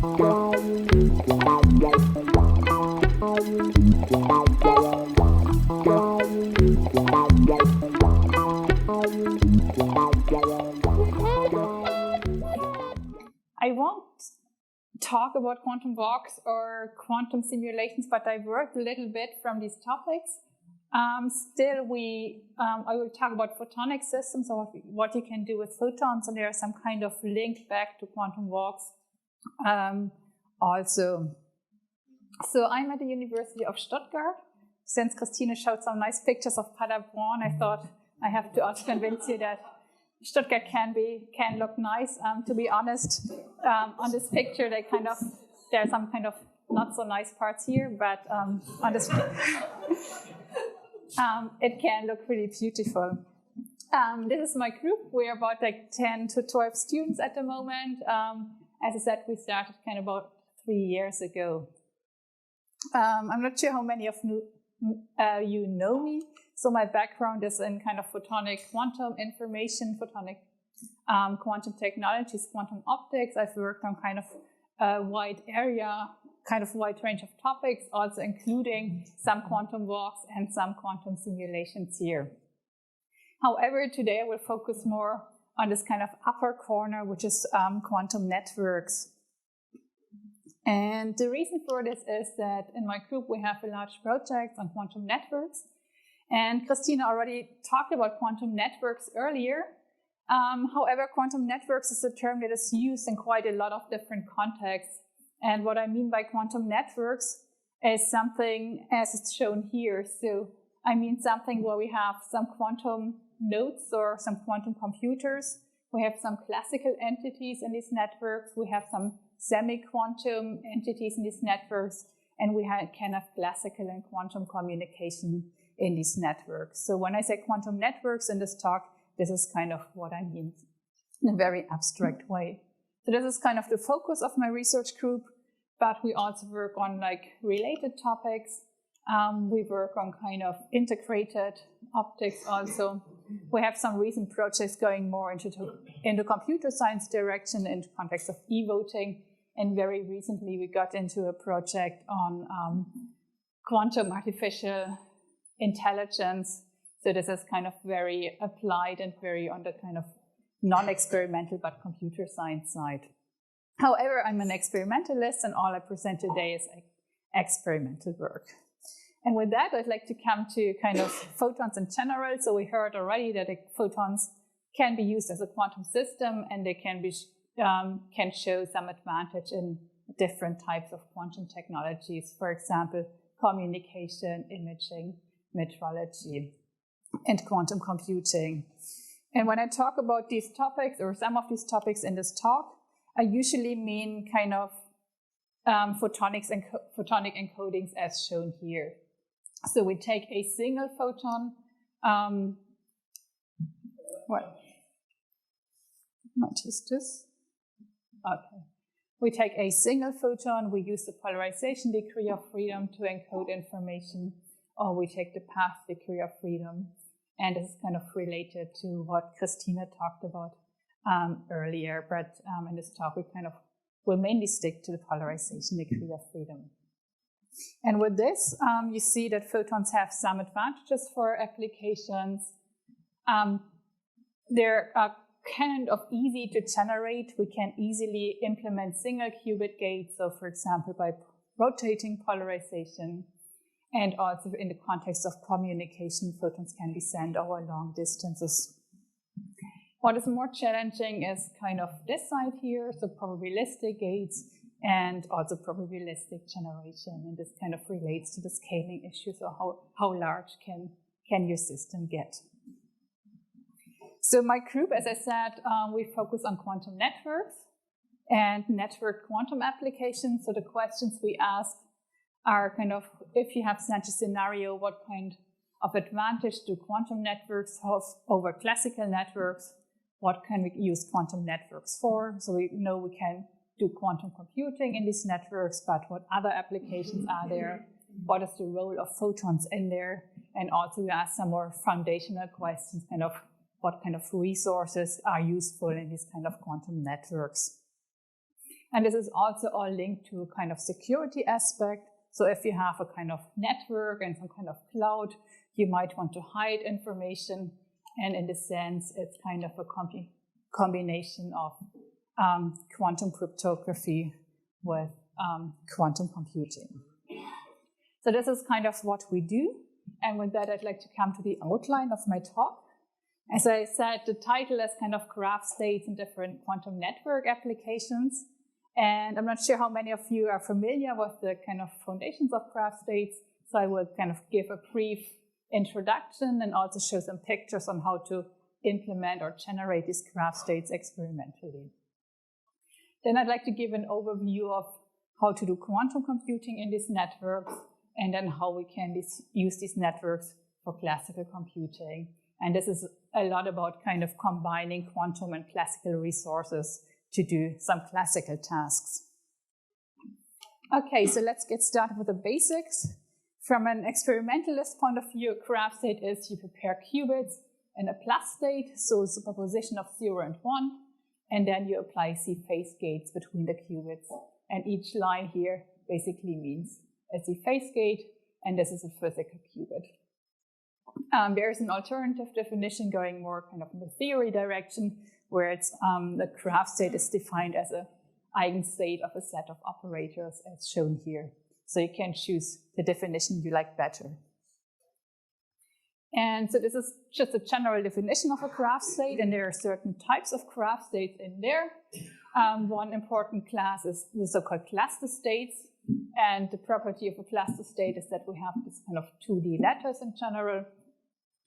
I won't talk about quantum walks or quantum simulations, but I worked a little bit from these topics. Still, I will talk about photonic systems or what you can do with photons, and there are some kind of link back to quantum walks also. So I'm at the University of Stuttgart. Since Christine showed some nice pictures of Paderborn, I thought I have to also convince you that Stuttgart can look nice. To be honest, on this picture, there are some kind of not so nice parts here, but on this it can look really beautiful. This is my group. We're about like 10 to 12 students at the moment. As I said, we started kind of about 3 years ago. I'm not sure how many of you know me. So my background is in kind of photonic quantum information, photonic quantum technologies, quantum optics. I've worked on kind of a wide area, kind of wide range of topics, also including some quantum walks and some quantum simulations here. However, today I will focus more on this kind of upper corner, which is quantum networks. And the reason for this is that in my group we have a large project on quantum networks. And Christina already talked about quantum networks earlier. However, quantum networks is a term that is used in quite a lot of different contexts. And what I mean by quantum networks is something as it's shown here. So I mean something where we have some quantum nodes or some quantum computers. We have some classical entities in these networks. We have some semi-quantum entities in these networks. And we can have classical and quantum communication in these networks. So when I say quantum networks in this talk, this is kind of what I mean in a very abstract way. So this is kind of the focus of my research group, but we also work on like related topics. We work on kind of integrated optics also. We have some recent projects going more into computer science direction in the context of e-voting. And very recently we got into a project on quantum artificial intelligence. So this is kind of very applied and very on the kind of non-experimental but computer science side. However, I'm an experimentalist and all I present today is experimental work. And with that, I'd like to come to kind of photons in general. So we heard already that photons can be used as a quantum system and they can show some advantage in different types of quantum technologies. For example, communication, imaging, metrology, and quantum computing. And when I talk about these topics or some of these topics in this talk, I usually mean kind of photonics and photonic encodings as shown here. So we take a single photon. Might use this. Okay. We take a single photon. We use the polarization degree of freedom to encode information. Or we take the path degree of freedom. And this is kind of related to what Christina talked about earlier. But in this talk, we kind of will mainly stick to the polarization degree of freedom. And with this, you see that photons have some advantages for applications. They're kind of easy to generate. We can easily implement single qubit gates. So for example, by rotating polarization. And also in the context of communication, photons can be sent over long distances. What is more challenging is kind of this side here, so probabilistic gates and also probabilistic generation. And this kind of relates to the scaling issue, so how large can your system get? So my group, as I said, we focus on quantum networks and network quantum applications. So the questions we ask are kind of, if you have such a scenario, what kind of advantage do quantum networks have over classical networks? What can we use quantum networks for? So we know we can do quantum computing in these networks, but what other applications are there? What is the role of photons in there? And also we ask some more foundational questions, kind of what kind of resources are useful in these kind of quantum networks. And this is also all linked to a kind of security aspect. So if you have a kind of network and some kind of cloud, you might want to hide information. And in this sense, it's kind of a combination of quantum cryptography with quantum computing. So this is kind of what we do. And with that, I'd like to come to the outline of my talk. As I said, the title is kind of graph states in different quantum network applications. And I'm not sure how many of you are familiar with the kind of foundations of graph states. So I will kind of give a brief introduction and also show some pictures on how to implement or generate these graph states experimentally. Then I'd like to give an overview of how to do quantum computing in these networks, and then how we can use these networks for classical computing. And this is a lot about kind of combining quantum and classical resources to do some classical tasks. Okay, so let's get started with the basics. From an experimentalist point of view, a graph state is you prepare qubits in a plus state, so superposition of 0 and 1, and then you apply Z phase gates between the qubits. And each line here basically means a Z phase gate, and this is a physical qubit. There is an alternative definition going more kind of in the theory direction, where it's the graph state is defined as an eigenstate of a set of operators as shown here. So you can choose the definition you like better. And so this is just a general definition of a graph state, and there are certain types of graph states in there. One important class is the so-called cluster states. And the property of a cluster state is that we have this kind of 2D letters in general.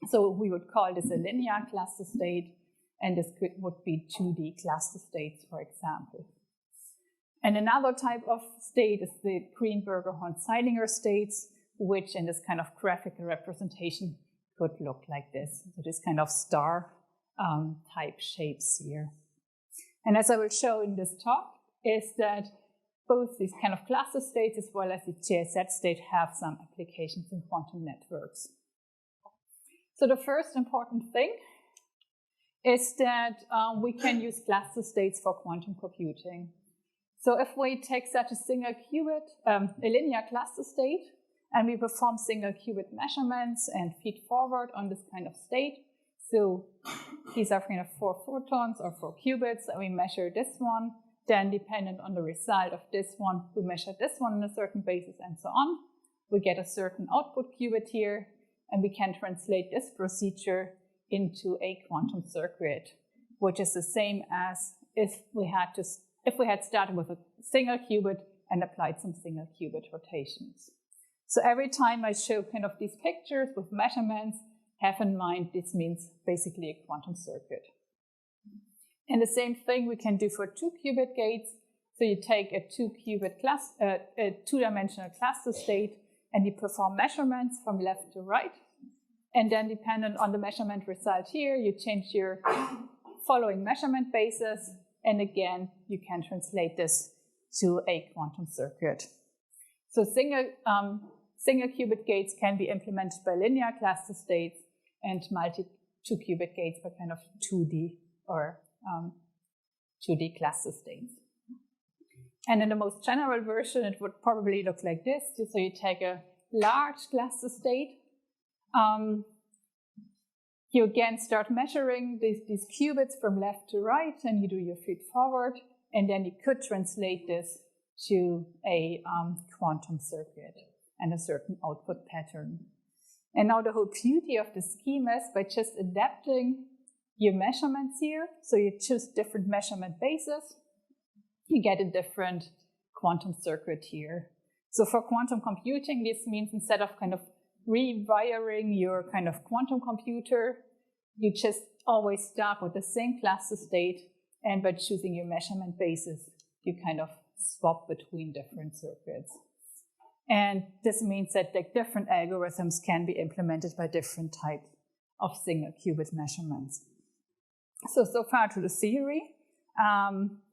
So we would call this a linear cluster state, and this would be 2D cluster states, for example. And another type of state is the Greenberger-Horn-Zeilinger states, which in this kind of graphical representation could look like this. So this kind of star type shapes here. And as I will show in this talk, is that both these kind of cluster states as well as the JZ state have some applications in quantum networks. So the first important thing is that we can use cluster states for quantum computing. So if we take such a single qubit, a linear cluster state, and we perform single qubit measurements and feed forward on this kind of state. So these are kind of 4 photons or 4 qubits, and we measure this one. Then dependent on the result of this one, we measure this one on a certain basis and so on. We get a certain output qubit here, and we can translate this procedure into a quantum circuit, which is the same as if we had started with a single qubit and applied some single qubit rotations. So every time I show kind of these pictures with measurements, have in mind this means basically a quantum circuit. And the same thing we can do for 2-qubit gates. So you take a 2-dimensional cluster state, and you perform measurements from left to right. And then dependent on the measurement result here, you change your following measurement basis. And again, you can translate this to a quantum circuit. So single qubit gates can be implemented by linear cluster states, and multi 2-qubit gates by kind of 2D or 2D cluster states. And in the most general version, it would probably look like this. So you take a large cluster state. You again start measuring these qubits from left to right, and you do your feed forward. And then you could translate this to a quantum circuit and a certain output pattern. And now the whole beauty of the scheme is by just adapting your measurements here. So you choose different measurement bases, you get a different quantum circuit here. So for quantum computing, this means instead of kind of rewiring your kind of quantum computer, you just always start with the same cluster state, and by choosing your measurement basis, you kind of swap between different circuits. And this means that like different algorithms can be implemented by different types of single qubit measurements. So far to the theory,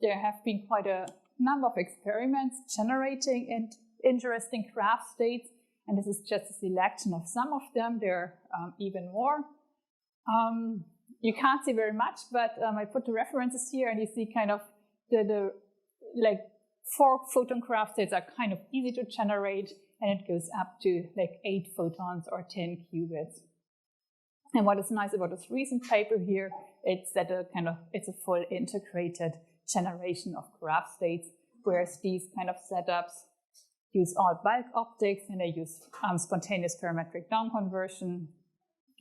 there have been quite a number of experiments generating interesting graph states, and this is just a selection of some of them. There are even more. You can't see very much, but I put the references here, and you see kind of the 4 photon graph states are kind of easy to generate, and it goes up to like 8 photons or 10 qubits. And what is nice about this recent paper here, it's that it's a full integrated generation of graph states, whereas these kind of setups use all bulk optics, and they use spontaneous parametric down conversion,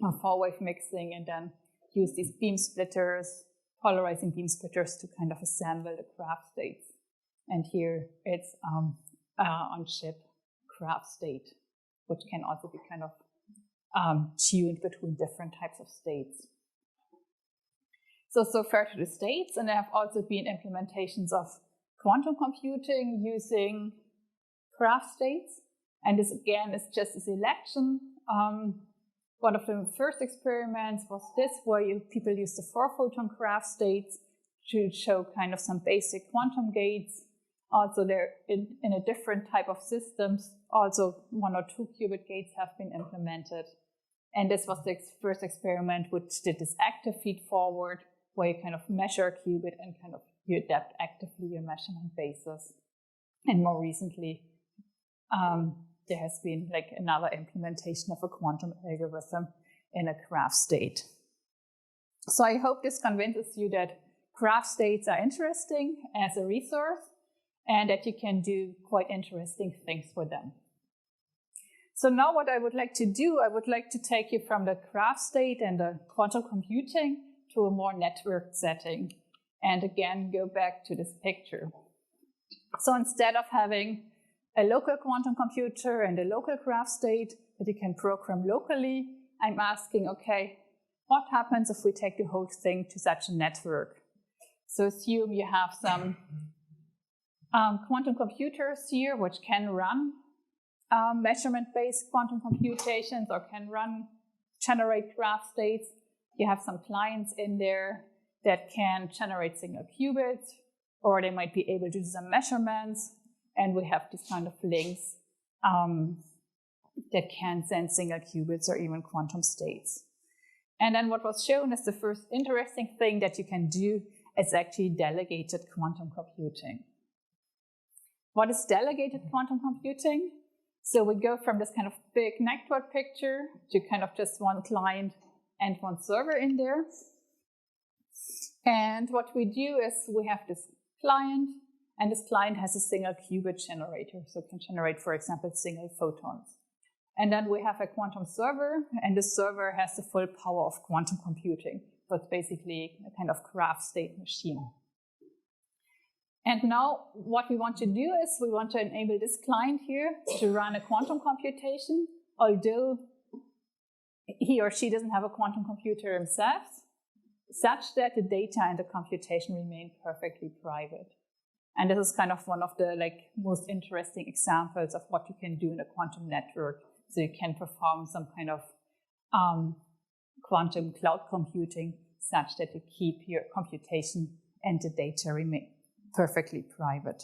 or 4-wave mixing, and then use these beam splitters, polarizing beam splitters, to kind of assemble the graph states. And here it's on-chip graph state, which can also be kind of tuned between different types of states. So far to the states, and there have also been implementations of quantum computing using graph states. And this again is just a selection. One of the first experiments was this, where people used the 4-photon graph states to show kind of some basic quantum gates. Also, they're in a different type of systems. Also, 1 or 2 qubit gates have been implemented. And this was the first experiment which did this active feed forward, where you kind of measure a qubit and kind of you adapt actively your measurement basis. And more recently, there has been like another implementation of a quantum algorithm in a graph state. So I hope this convinces you that graph states are interesting as a resource, and that you can do quite interesting things with them. So now what I would like to do, I would like to take you from the graph state and the quantum computing to a more networked setting. And again, go back to this picture. So instead of having a local quantum computer and a local graph state that you can program locally, I'm asking, okay, what happens if we take the whole thing to such a network? So assume you have some quantum computers here which can run measurement-based quantum computations, or can generate graph states. You have some clients in there that can generate single qubits, or they might be able to do some measurements. And we have these kind of links that can send single qubits or even quantum states. And then what was shown as the first interesting thing that you can do is actually delegated quantum computing. What is delegated quantum computing? So we go from this kind of big network picture to kind of just one client and one server in there. And what we do is we have this client, and this client has a single qubit generator, so it can generate, for example, single photons. And then we have a quantum server, and the server has the full power of quantum computing. So it's basically a kind of graph state machine. And now what we want to do is we want to enable this client here to run a quantum computation, although he or she doesn't have a quantum computer himself, such that the data and the computation remain perfectly private. And this is kind of one of the most interesting examples of what you can do in a quantum network. So you can perform some kind of quantum cloud computing such that you keep your computation and the data remain perfectly private.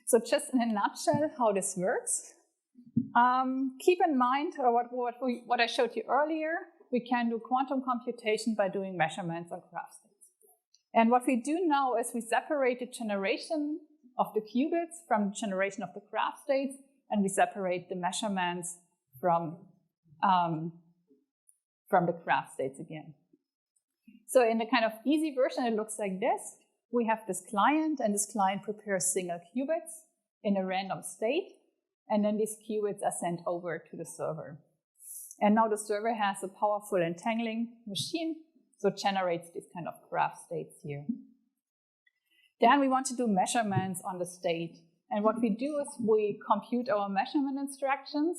So just in a nutshell, how this works. Keep in mind what I showed you earlier. We can do quantum computation by doing measurements on graph states. And what we do now is we separate the generation of the qubits from the generation of the graph states, and we separate the measurements from the graph states again. So in the kind of easy version, it looks like this. We have this client, and this client prepares single qubits in a random state, and then these qubits are sent over to the server. And now the server has a powerful entangling machine, so it generates these kind of graph states here. Then we want to do measurements on the state. And what we do is we compute our measurement instructions.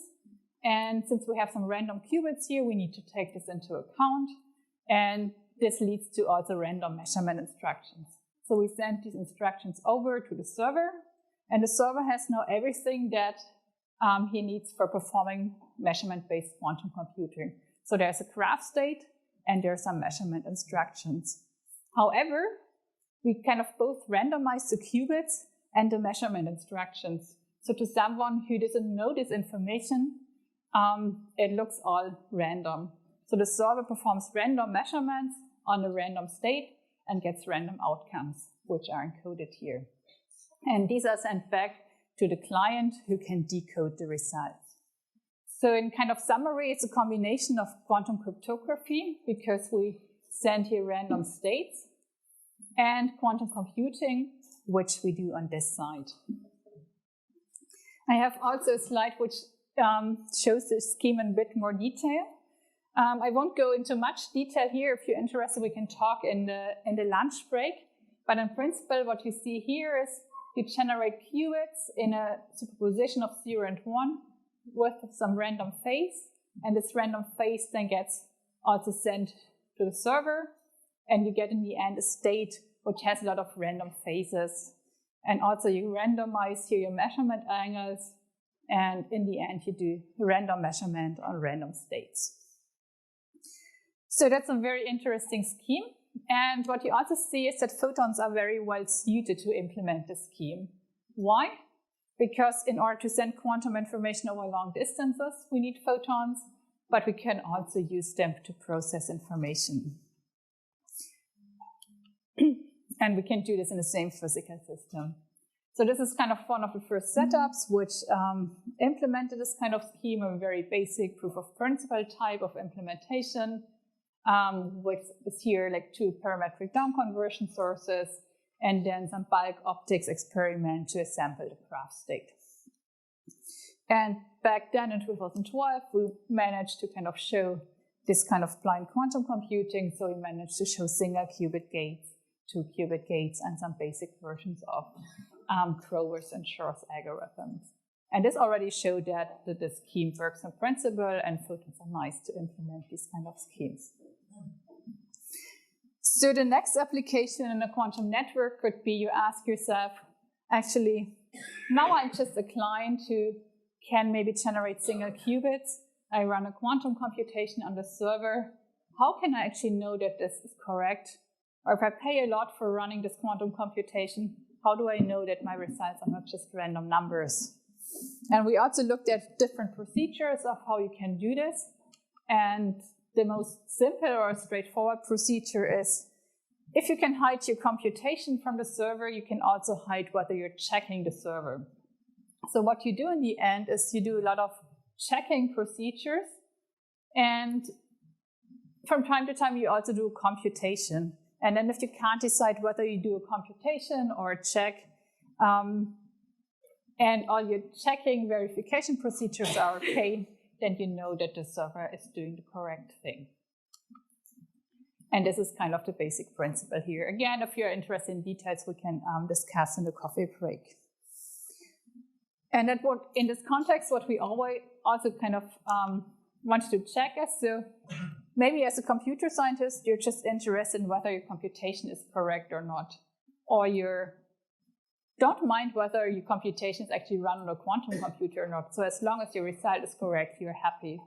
And since we have some random qubits here, we need to take this into account. And this leads to also random measurement instructions. So we send these instructions over to the server. And the server has now everything that he needs for performing measurement-based quantum computing. So there's a graph state, and there are some measurement instructions. However, we kind of both randomize the qubits and the measurement instructions. So to someone who doesn't know this information, it looks all random. So the server performs random measurements on a random state and gets random outcomes, which are encoded here. And these are sent back to the client who can decode the results. So in kind of summary, it's a combination of quantum cryptography, because we send here random states, and quantum computing, which we do on this side. I have also a slide which shows the scheme in a bit more detail. I won't go into much detail here. If you're interested, we can talk in the lunch break. But in principle, what you see here is you generate qubits in a superposition of 0 and 1 with some random phase. And this random phase then gets also sent to the server. And you get in the end a state which has a lot of random phases. And also you randomize here your measurement angles. And in the end, you do random measurement on random states. So that's a very interesting scheme. And what you also see is that photons are very well suited to implement this scheme. Why? Because in order to send quantum information over long distances, we need photons, but we can also use them to process information. And we can do this in the same physical system. So this is kind of one of the first setups which implemented this kind of scheme, a very basic proof of principle type of implementation, which is here like 2 parametric down conversion sources, and then some bulk optics experiment to assemble the graph state. And back then in 2012, we managed to kind of show this kind of blind quantum computing. So we managed to show single qubit gates, 2 qubit gates, and some basic versions of Grover's and Shor's algorithms. And this already showed that the scheme works in principle, and photons are nice to implement these kind of schemes. So the next application in a quantum network could be you ask yourself, actually, now I'm just a client who can maybe generate single qubits. I run a quantum computation on the server. How can I actually know that this is correct? Or if I pay a lot for running this quantum computation, how do I know that my results are not just random numbers? And we also looked at different procedures of how you can do this. And the most simple or straightforward procedure is, if you can hide your computation from the server, you can also hide whether you're checking the server. So what you do in the end is you do a lot of checking procedures. And from time to time, you also do computation. And then if you can't decide whether you do a computation or a check, and all your checking verification procedures are okay, then you know that the server is doing the correct thing. And this is kind of the basic principle here. Again, if you're interested in details, we can discuss in the coffee break. And in this context, what we always also kind of wanted to check is, so maybe as a computer scientist, you're just interested in whether your computation is correct or not. Or you don't mind whether your computation is actually run on a quantum computer or not. So as long as your result is correct, you're happy.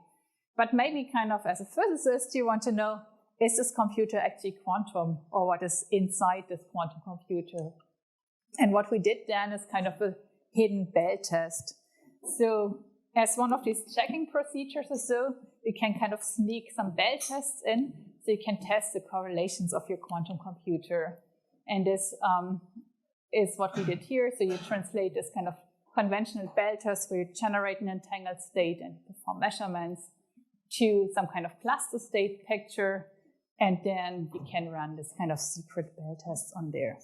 But maybe kind of as a physicist, you want to know, is this computer actually quantum, or what is inside this quantum computer? And what we did then is kind of a hidden bell test. So as one of these checking procedures or so, you can kind of sneak some bell tests in, so you can test the correlations of your quantum computer. And this is what we did here. So you translate this kind of conventional bell test where you generate an entangled state and perform measurements to some kind of cluster state picture. And then you can run this kind of secret bell tests on there.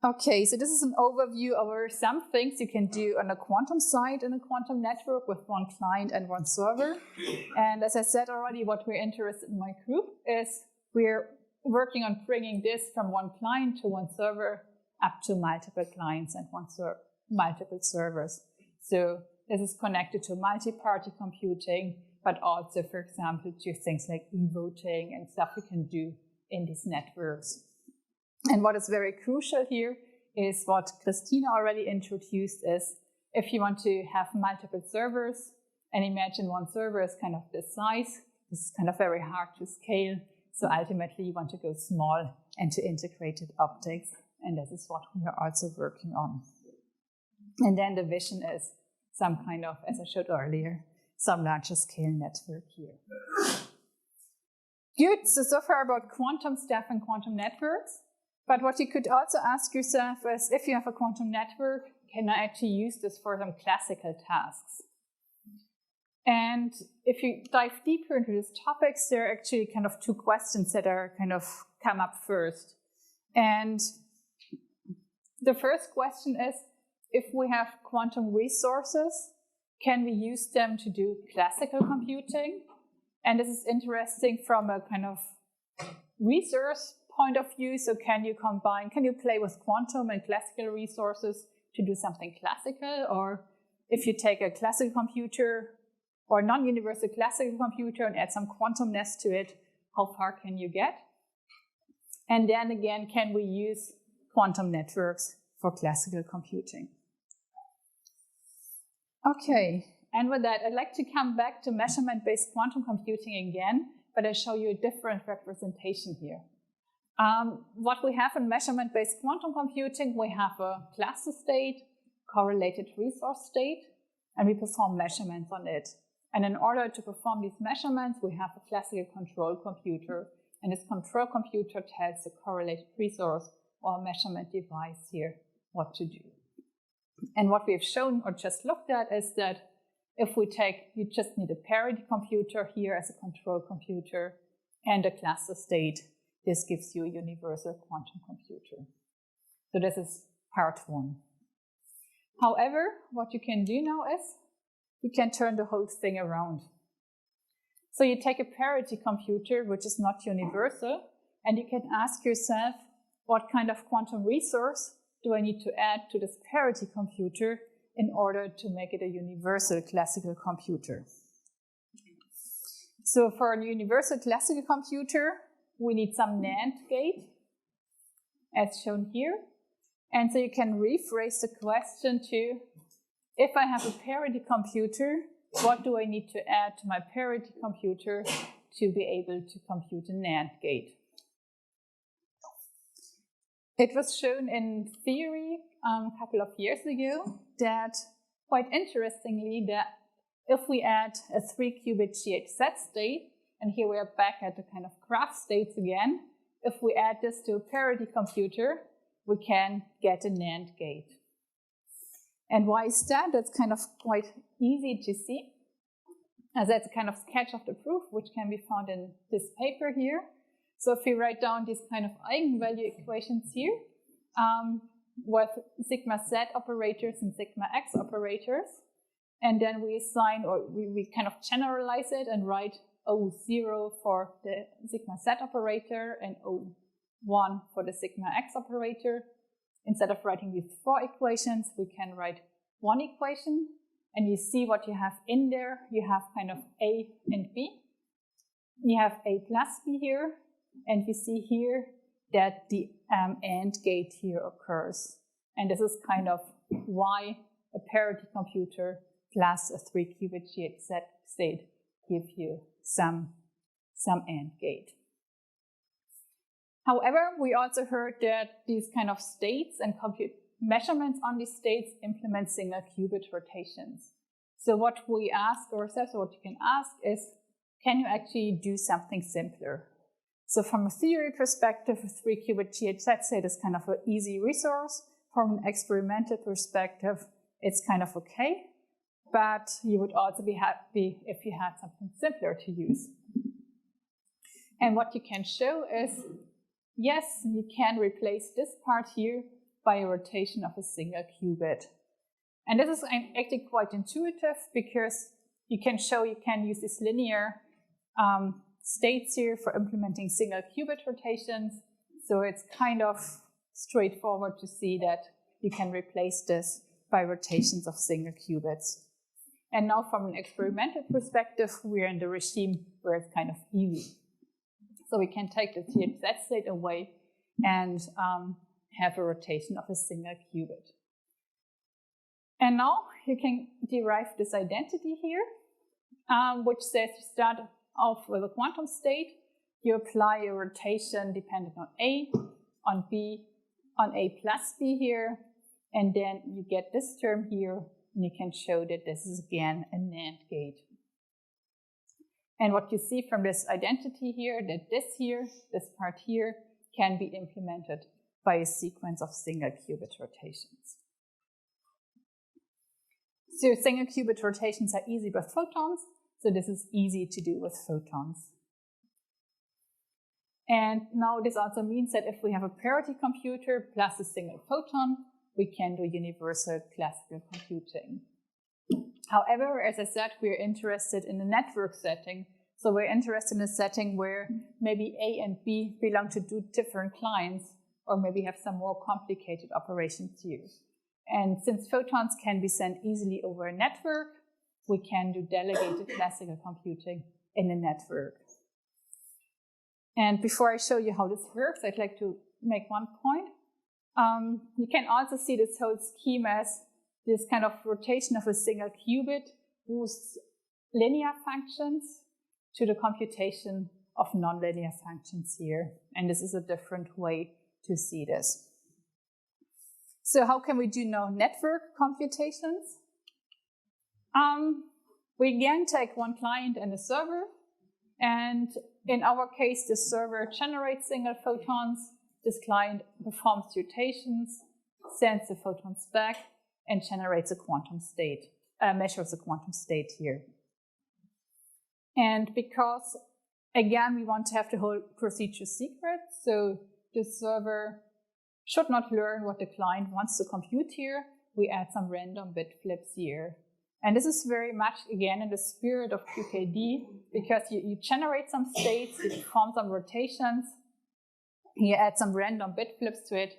Okay, so this is an overview over some things you can do on the quantum side in a quantum network with one client and one server. And as I said already, what we're interested in my group is we're working on bringing this from one client to one server up to multiple clients and multiple servers. So this is connected to multi-party computing, but also, for example, to things like e-voting and stuff we can do in these networks. And what is very crucial here is what Christina already introduced is, if you want to have multiple servers, and imagine one server is kind of this size, this is kind of very hard to scale. So ultimately you want to go small and to integrated optics. And this is what we are also working on. And then the vision is some kind of, as I showed earlier, some larger scale network here. Good, so far about quantum stuff and quantum networks. But what you could also ask yourself is, if you have a quantum network, can I actually use this for some classical tasks? And if you dive deeper into these topics, there are actually kind of two questions that are kind of come up first. And the first question is, if we have quantum resources, can we use them to do classical computing? And this is interesting from a kind of resource point of view. So can you play with quantum and classical resources to do something classical? Or if you take a classical computer or non-universal classical computer and add some quantumness to it, how far can you get? And then again, can we use quantum networks for classical computing? Okay, and with that, I'd like to come back to measurement-based quantum computing again, but I'll show you a different representation here. What we have in measurement-based quantum computing, we have a cluster state, correlated resource state, and we perform measurements on it. And in order to perform these measurements, we have a classical control computer, and this control computer tells the correlated resource or measurement device here what to do. And what we've shown or just looked at is that if we you just need a parity computer here as a control computer and a cluster state, this gives you a universal quantum computer. So this is part one. However, what you can do now is you can turn the whole thing around. So you take a parity computer, which is not universal, and you can ask yourself, what kind of quantum resource do I need to add to this parity computer in order to make it a universal classical computer? So for a universal classical computer, we need some NAND gate, as shown here. And so you can rephrase the question to, if I have a parity computer, what do I need to add to my parity computer to be able to compute a NAND gate? It was shown in theory a couple of years ago that, quite interestingly, that if we add a 3-qubit GHZ state, and here we are back at the kind of graph states again, if we add this to a parity computer, we can get a NAND gate. And why is that? That's kind of quite easy to see. As that's a kind of sketch of the proof, which can be found in this paper here. So if we write down these kind of eigenvalue equations here, with sigma z operators and sigma x operators, and then we assign, or we kind of generalize it and write O0 for the sigma z operator and O1 for the sigma x operator. Instead of writing these 4 equations, we can write 1 equation, and you see what you have in there. You have kind of A and B. You have A plus B here, and you see here that the AND gate here occurs. And this is kind of why a parity computer plus a 3-qubit GHZ state give you some AND gate. However, we also heard that these kind of states and measurements on these states implement single qubit rotations. So what we ask ourselves, or what you can ask is, can you actually do something simpler? So from a theory perspective, a 3-qubit GHZ state is kind of an easy resource. From an experimental perspective, it's kind of okay, but you would also be happy if you had something simpler to use. And what you can show is, yes, you can replace this part here by a rotation of a single qubit. And this is actually quite intuitive, because you can show you can use these linear states here for implementing single qubit rotations. So it's kind of straightforward to see that you can replace this by rotations of single qubits. And now from an experimental perspective, we're in the regime where it's kind of easy. So we can take the GHZ state away and have a rotation of a single qubit. And now you can derive this identity here, which says you start off with a quantum state, you apply a rotation dependent on A, on B, on A plus B here, and then you get this term here, and you can show that this is again a NAND gate. And what you see from this identity here, that this part here, can be implemented by a sequence of single qubit rotations. So single qubit rotations are easy with photons, so this is easy to do with photons. And now this also means that if we have a parity computer plus a single photon, we can do universal classical computing. However, as I said, we're interested in a network setting. So we're interested in a setting where maybe A and B belong to two different clients, or maybe have some more complicated operations here. And since photons can be sent easily over a network, we can do delegated classical computing in a network. And before I show you how this works, I'd like to make one point. You can also see this whole scheme as this kind of rotation of a single qubit boosts linear functions to the computation of nonlinear functions here. And this is a different way to see this. So how can we do now network computations? We again take one client and a server. And in our case, the server generates single photons. This client performs rotations, sends the photons back, and generates a quantum state, measures a quantum state here. And because, again, we want to have the whole procedure secret, so the server should not learn what the client wants to compute here, we add some random bit flips here. And this is very much, again, in the spirit of QKD, because you generate some states, you perform some rotations, you add some random bit flips to it,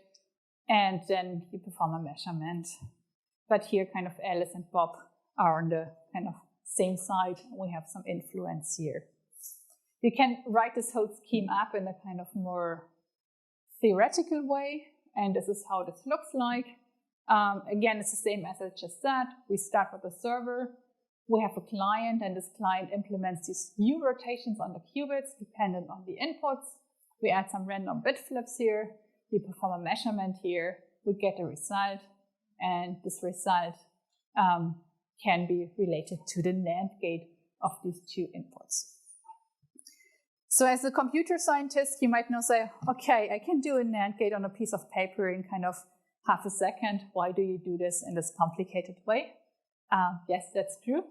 and then you perform a measurement. But here, kind of Alice and Bob are on the kind of same side. We have some influence here. You can write this whole scheme up in a kind of more theoretical way, and this is how this looks like. Again, it's the same as I just said. We start with a server. We have a client, and this client implements these new rotations on the qubits dependent on the inputs. We add some random bit flips here. We perform a measurement here. We get a result, and this result can be related to the NAND gate of these two inputs. So as a computer scientist, you might now say, okay, I can do a NAND gate on a piece of paper in kind of half a second. Why do you do this in this complicated way? Yes, that's true.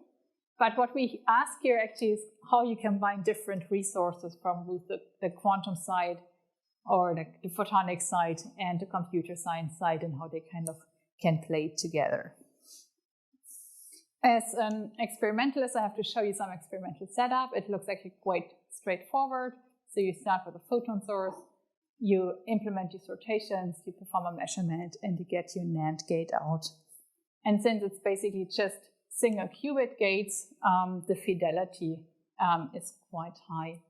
But what we ask here actually is how you combine different resources from both the quantum side or the photonic side and the computer science side, and how they kind of can play together. As an experimentalist, I have to show you some experimental setup. It looks actually quite straightforward. So you start with a photon source, you implement these rotations, you perform a measurement, and you get your NAND gate out. And since it's basically just single qubit gates, the fidelity is quite high.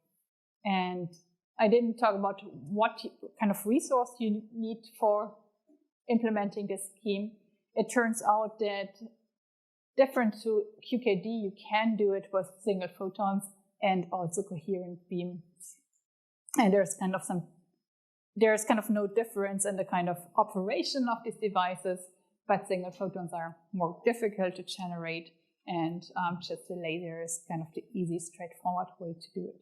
And I didn't talk about what kind of resource you need for implementing this scheme. It turns out that different to QKD, you can do it with single photons and also coherent beams. And there's kind of no difference in the kind of operation of these devices, but single photons are more difficult to generate, and just the laser is kind of the easy, straightforward way to do it.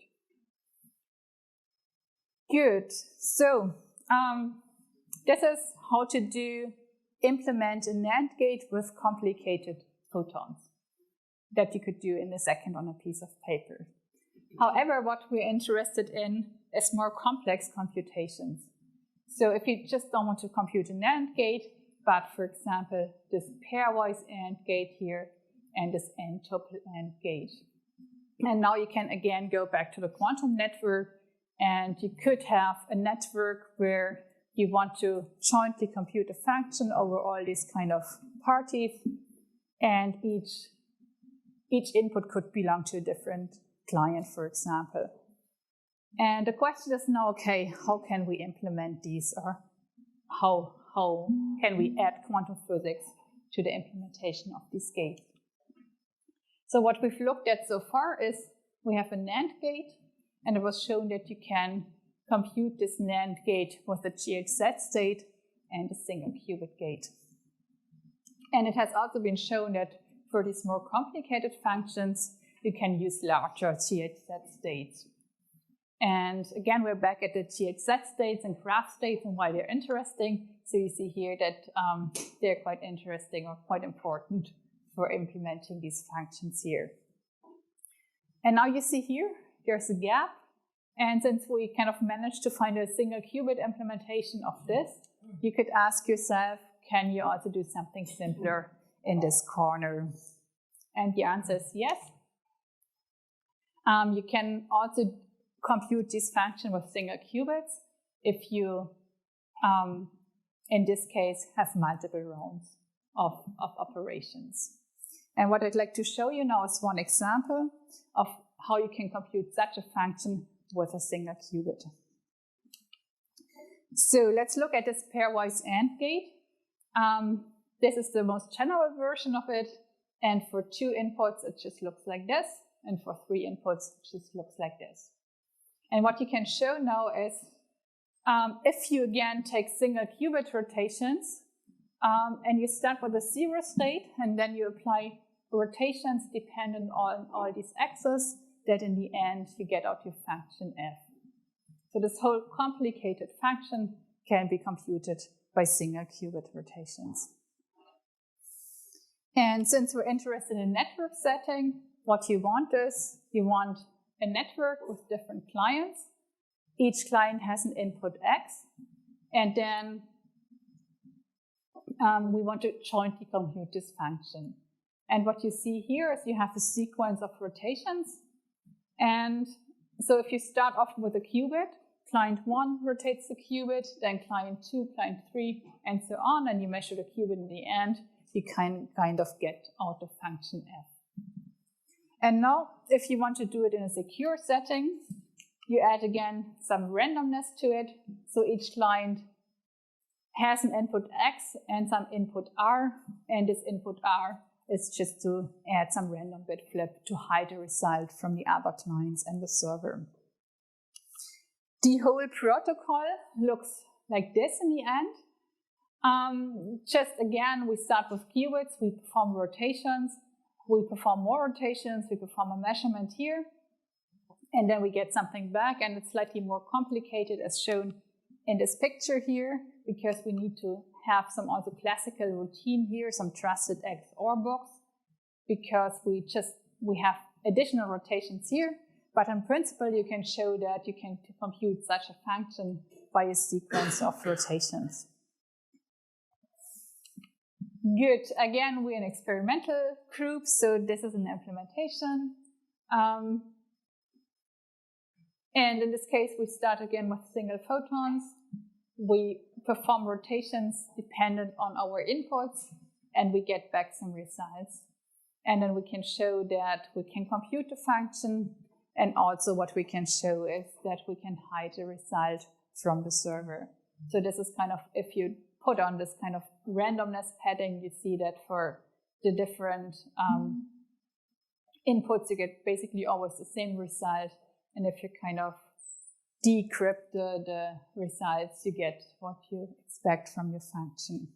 Good. So this is how to implement a NAND gate with complicated photons that you could do in a second on a piece of paper. However, what we're interested in is more complex computations. So if you just don't want to compute a NAND gate, but for example, this pairwise AND gate here and this n-tuple AND gate. And now you can again go back to the quantum network, and you could have a network where you want to jointly compute a function over all these kind of parties, and each input could belong to a different client, for example. And the question is now, okay, how can we implement these, or how can we add quantum physics to the implementation of these gates? So what we've looked at so far is we have a NAND gate, and it was shown that you can compute this NAND gate with a GHZ state and a single qubit gate. And it has also been shown that for these more complicated functions, you can use larger GHZ states. And again, we're back at the GHZ states and graph states and why they're interesting. So you see here that they're quite interesting or quite important for implementing these functions here. And now you see here, there's a gap. And since we kind of managed to find a single qubit implementation of this, you could ask yourself, can you also do something simpler in this corner? And the answer is yes. You can also compute this function with single qubits if you, in this case, have multiple rounds of operations. And what I'd like to show you now is one example of how you can compute such a function with a single qubit. So let's look at this pairwise AND gate. This is the most general version of it. And for 2 inputs, it just looks like this. And for 3 inputs, it just looks like this. And what you can show now is if you again take single qubit rotations and you start with a 0 state and then you apply rotations dependent on all these axes, that in the end you get out your function f. So this whole complicated function can be computed by single qubit rotations. And since we're interested in network setting, what you want is you want a network with different clients. Each client has an input x, and then we want to jointly compute this function. And what you see here is you have a sequence of rotations. And so if you start off with a qubit, client 1 rotates the qubit, then client 2, client 3, and so on, and you measure the qubit in the end, you kind of get out the function f. And now, if you want to do it in a secure setting, you add again some randomness to it. So each client has an input x and some input r, and this input r is just to add some random bit flip to hide the result from the other clients and the server. The whole protocol looks like this in the end. Just again, we start with qubits, we perform rotations, we perform more rotations, we perform a measurement here, and then we get something back, and it's slightly more complicated as shown in this picture here, because we need to have some also classical routine here, some trusted XOR box, because we have additional rotations here, but in principle you can show that you can compute such a function by a sequence of rotations. Good. Again, we're an experimental group, so this is an implementation. And in this case, we start again with single photons. We perform rotations dependent on our inputs, and we get back some results. And then we can show that we can compute the function, and also what we can show is that we can hide the result from the server. So this is kind of, if you put on this kind of randomness padding, you see that for the different inputs, you get basically always the same result. And if you kind of decrypt the results, you get what you expect from your function.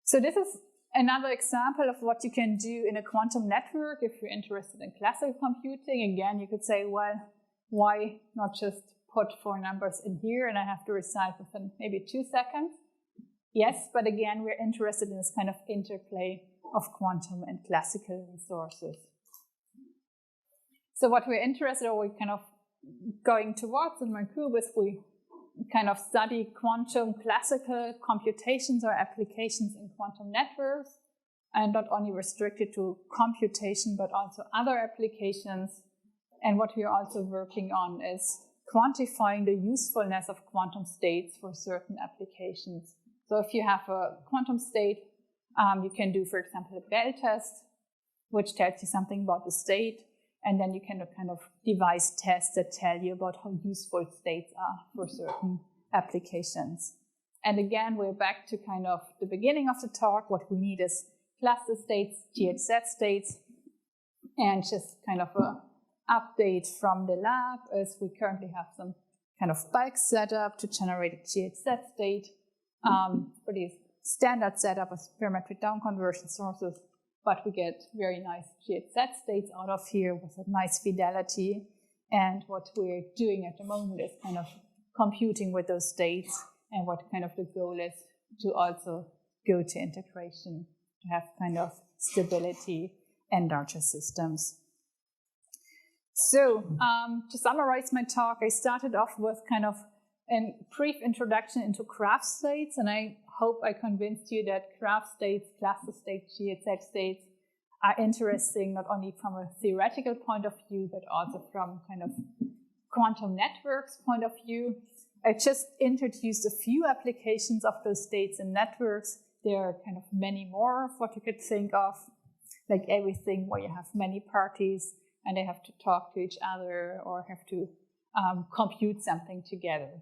So this is another example of what you can do in a quantum network if you're interested in classical computing. Again, you could say, well, why not just put 4 numbers in here and I have the result within maybe 2 seconds? Yes, but again, we're interested in this kind of interplay of quantum and classical resources. So what we're interested in, or we're kind of going towards in my group, is we kind of study quantum classical computations or applications in quantum networks, and not only restricted to computation, but also other applications. And what we're also working on is quantifying the usefulness of quantum states for certain applications. So if you have a quantum state, you can do, for example, a Bell test, which tells you something about the state. And then you can kind of devise tests that tell you about how useful states are for certain applications. And again, we're back to kind of the beginning of the talk. What we need is cluster states, GHZ states, and just kind of an update from the lab, as we currently have some kind of bulk setup to generate a GHZ state. Pretty standard setup with parametric down conversion sources. But we get very nice GHZ states out of here with a nice fidelity. And what we're doing at the moment is kind of computing with those states, and what kind of the goal is to also go to integration, to have kind of stability and larger systems. So to summarize my talk, I started off with kind of a brief introduction into graph states, and I hope I convinced you that graph states, cluster states, GHZ states are interesting not only from a theoretical point of view, but also from kind of quantum networks point of view. I just introduced a few applications of those states and networks. There are kind of many more of what you could think of, like everything where you have many parties and they have to talk to each other or have to compute something together.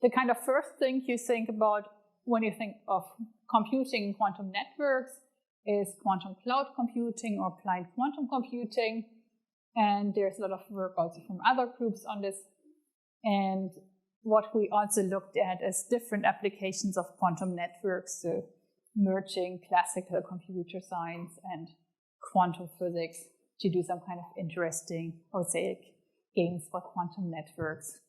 The kind of first thing you think about when you think of computing quantum networks is quantum cloud computing or applied quantum computing. And there's a lot of work also from other groups on this. And what we also looked at is different applications of quantum networks, so merging classical computer science and quantum physics to do some kind of interesting, I would say, games for quantum networks.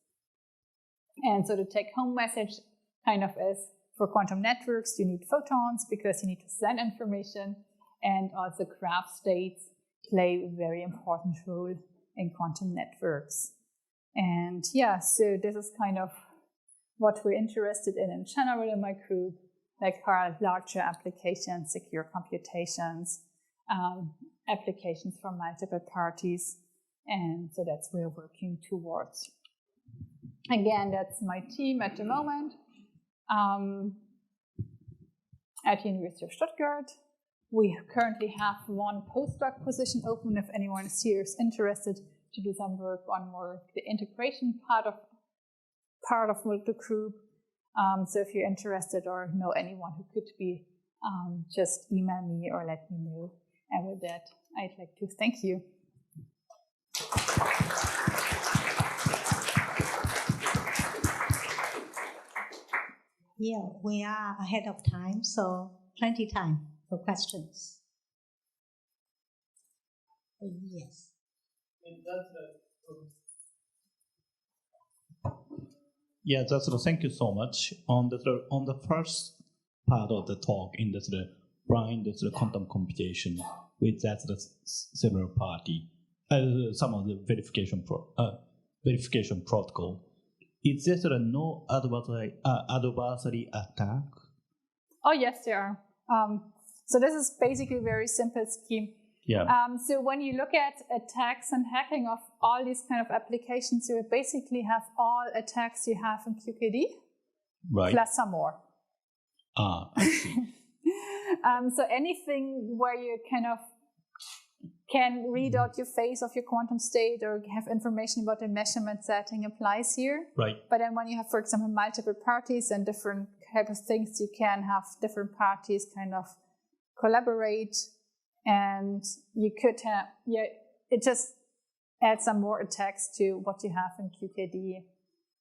And so the take-home message kind of is, for quantum networks, you need photons because you need to send information, and also graph states play a very important role in quantum networks. And yeah, so this is kind of what we're interested in general in my group, like larger applications, secure computations, applications for multiple parties. And so that's what we're working towards. Again, that's my team at the moment. At the University of Stuttgart. We currently have one postdoc position open if anyone is here is interested to do some work on more the integration part of the group. So if you're interested or know anyone who could be, just email me or let me know. And with that, I'd like to thank you. Yeah, we are ahead of time, so plenty time for questions. Yes. Yeah, thank you so much. On the first part of the talk, in the blind quantum computation with several party, some of the verification protocol. Is there no adversary attack? Oh yes, there are. So this is basically a very simple scheme. Yeah. So when you look at attacks and hacking of all these kind of applications, you basically have all attacks you have in QKD, right, plus some more. I see. So anything where you kind of can read out your phase of your quantum state or have information about the measurement setting applies here. Right. But then when you have, for example, multiple parties and different type of things, you can have different parties kind of collaborate, and you could have, it just adds some more attacks to what you have in QKD.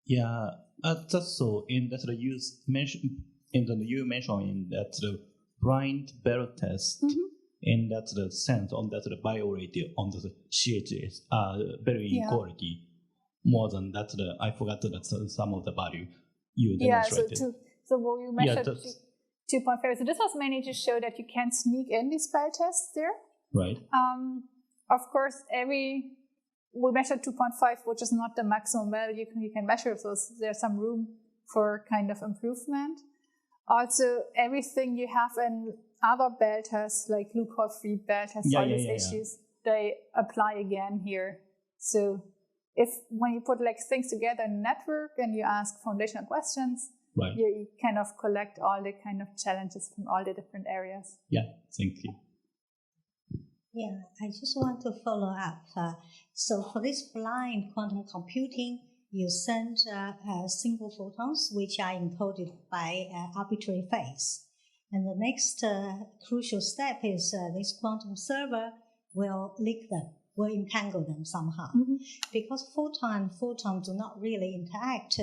Yeah, that's so. In that you mentioned in that blind bell test. Mm-hmm. In that sense, on that biorate, on the CHS, very inequality, more than that, I forgot that some of the value you demonstrated. So what you measured 2.5. So this was mainly to show that you can sneak in these bell tests there. Right. Of course, we measured 2.5, which is not the maximum value you can measure, so there's some room for kind of improvement. Also, everything you have in other bell tests, like loophole-free bell tests, all these issues, they apply again here. So when you put like things together in a network and you ask foundational questions, right, you kind of collect all the kind of challenges from all the different areas. Yeah, thank you. Yeah, I just want to follow up. So for this blind quantum computing, you send single photons, which are encoded by arbitrary phase. And the next crucial step is this quantum server will leak them, will entangle them somehow. Mm-hmm. Because photon and photon do not really interact.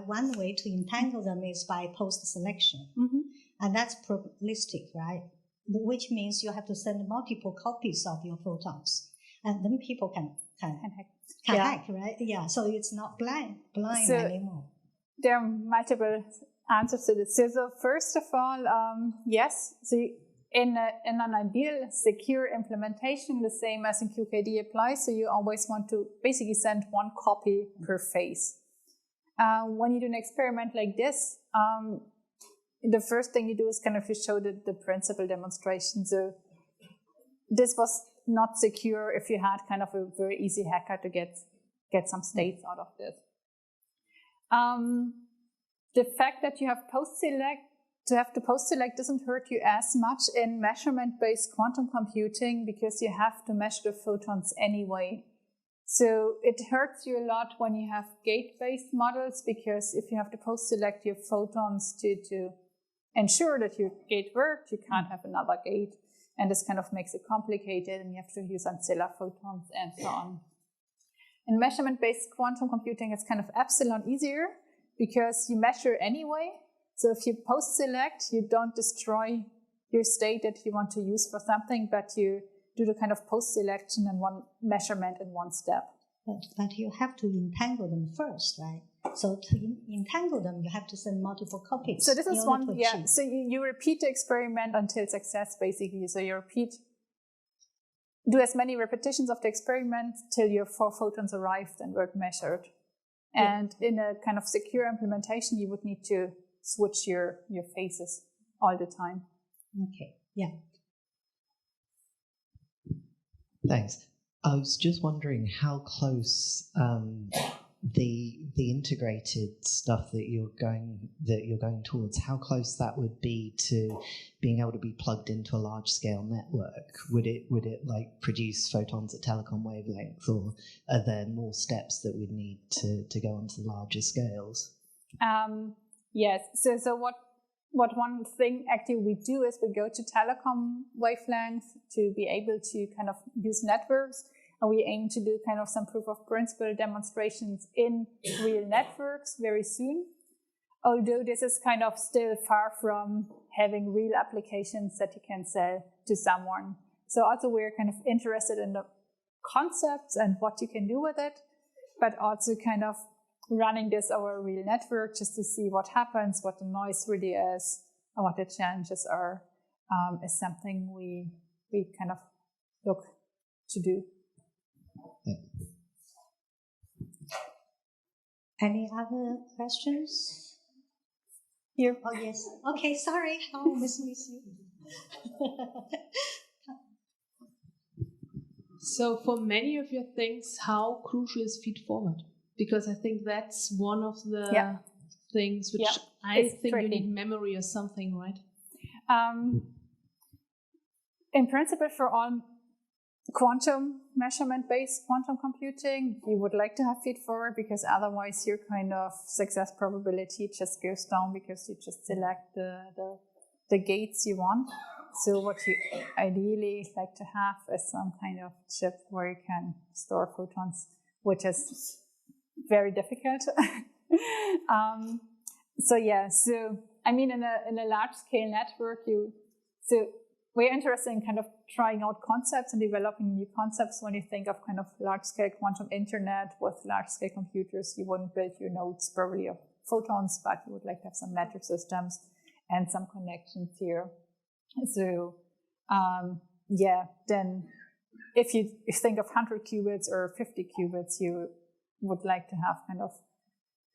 One way to entangle them is by post-selection. Mm-hmm. And that's probabilistic, right? Which means you have to send multiple copies of your photons. And then people can hack. Correct, right? Yeah, so it's not blind anymore. There are multiple answers to this. So first of all, yes. So in an ideal secure implementation, the same as in QKD applies. So you always want to basically send one copy per phase. When you do an experiment like this, the first thing you do is kind of to show the principal demonstration. So this was not secure if you had kind of a very easy hacker to get some states out of this. The fact that you have post-select doesn't hurt you as much in measurement-based quantum computing because you have to measure the photons anyway. So it hurts you a lot when you have gate-based models because if you have to post-select your photons to ensure that your gate worked, you can't have another gate. And this kind of makes it complicated and you have to use ancilla photons and so on. In measurement-based quantum computing, it's kind of epsilon easier because you measure anyway. So if you post-select, you don't destroy your state that you want to use for something, but you do the kind of post-selection and one measurement in one step. But you have to entangle them first, right? So to entangle them, you have to send multiple copies. So this is one, yeah. So you repeat the experiment until success, basically. So you do as many repetitions of the experiment till your 4 photons arrived and were measured. Yeah. And in a kind of secure implementation, you would need to switch your phases all the time. Okay, yeah. Thanks. I was just wondering how close the integrated stuff that you're going towards, how close that would be to being able to be plugged into a large scale network. Would it like produce photons at telecom wavelength, or are there more steps that we'd need to go onto the larger scales? Yes. So what one thing actually we do is we go to telecom wavelength to be able to kind of use networks. And we aim to do kind of some proof of principle demonstrations in real networks very soon. Although this is kind of still far from having real applications that you can sell to someone. So also we're kind of interested in the concepts and what you can do with it, but also kind of running this over a real network just to see what happens, what the noise really is, and what the challenges are, is something we kind of look to do. Any other questions? Here. Oh, yes. Okay, sorry. I'll miss you. So for many of your things, how crucial is feed forward? Because I think that's one of the things which I think you need memory or something, right? In principle, for all quantum measurement-based quantum computing, you would like to have feed forward because otherwise your kind of success probability just goes down because you just select the gates you want. So what you ideally like to have is some kind of chip where you can store photons, which is very difficult. So I mean, in a large-scale network, we're interested in kind of trying out concepts and developing new concepts. When you think of kind of large-scale quantum internet with large-scale computers, you wouldn't build your nodes probably of photons, but you would like to have some metric systems and some connections here. So, then if you think of 100 qubits or 50 qubits, you would like to have kind of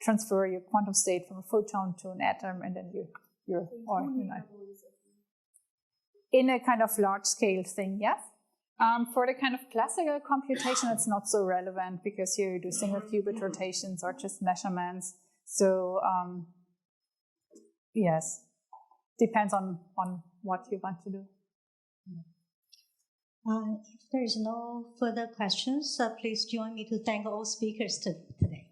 transfer your quantum state from a photon to an atom, and then in a kind of large scale thing, yes. For the kind of classical computation, it's not so relevant because here you do single qubit rotations or just measurements. So yes, depends on what you want to do. If there is no further questions, please join me to thank all speakers today.